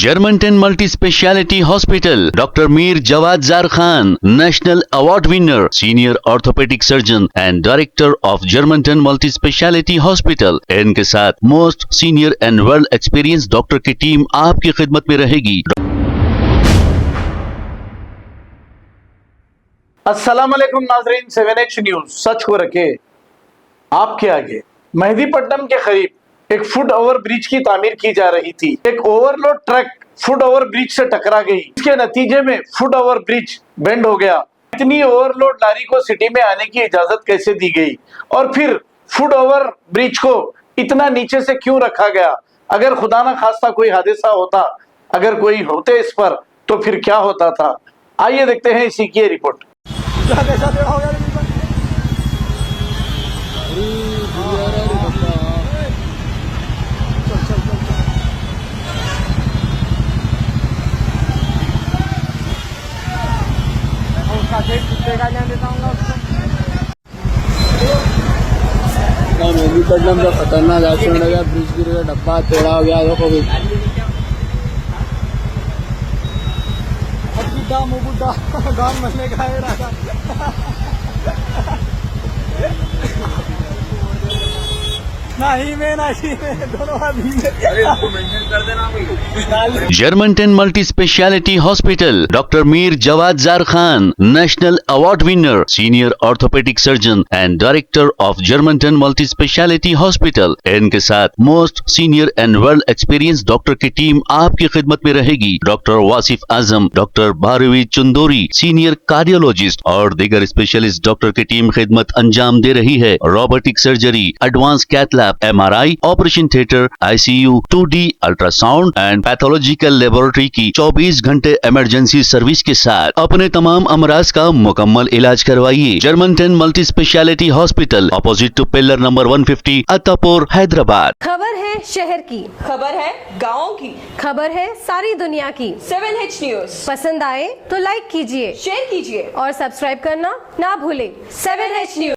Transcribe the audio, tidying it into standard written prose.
Germantown Multi Speciality Hospital, Dr. Mir Jawad Zar Khan, National Award winner, Senior Orthopedic Surgeon and Director of Germantown Multi Speciality Hospital। इनके साथ most senior and world experience doctor की team आपकी खिदमत में रहेगी। अस्सलाम वालेकुम नाजरीन, 7H न्यूज सच को रखे आपके आगे। मेहदीपट्टनम के करीब एक फुट ओवर ब्रिज की तामीर की जा रही थी। एक overload truck foot over bridge से टकरा गई। इसके नतीजे में फुट ओवर ब्रिज बेंड हो गया। इतनी ओवरलोड लारी को सिटी में आने की इजाजत कैसे दी गई और फिर फुट ओवर ब्रिज को इतना नीचे से क्यों रखा गया? अगर खुदा ना खास्ता कोई हादसा होता, अगर कोई होते इस पर, तो फिर क्या होता था? आइए देखते हैं इसी की रिपोर्ट। मेहदीपट्टनम का खतरनाक एक्सीडेंट हो गया। ब्रिज गिर गया, डब्बा टेढ़ा हो गया। देखो भी गाँव मरने का Germantown Multi Speciality Hospital, Dr. Mir Jawad Zar Khan, National Award winner, Senior Orthopedic Surgeon and Director of Germantown Multi Speciality Hospital। इनके साथ most senior and world experience doctor की टीम आपकी खिदमत में रहेगी। Doctor Wasif Azam, doctor Bharavi Chandori, senior cardiologist और दीगर specialist doctor की टीम खिदमत अंजाम दे रही है। Robotic surgery, advance cath lab, MRI, operation theatre, ICU, 2D ultrasound and pathological laboratory की 24 घंटे इमरजेंसी सर्विस के साथ अपने तमाम अमराज का मुकम्मल इलाज करवाइए। Germanten multi speciality hospital, opposite to pillar number 150, Attapur, Hyderabad. खबर है शहर की, खबर है गाँव की, खबर है सारी दुनिया की। 7H न्यूज पसंद आए तो लाइक कीजिए, शेयर कीजिए और सब्सक्राइब करना ना भूलें। 7H news.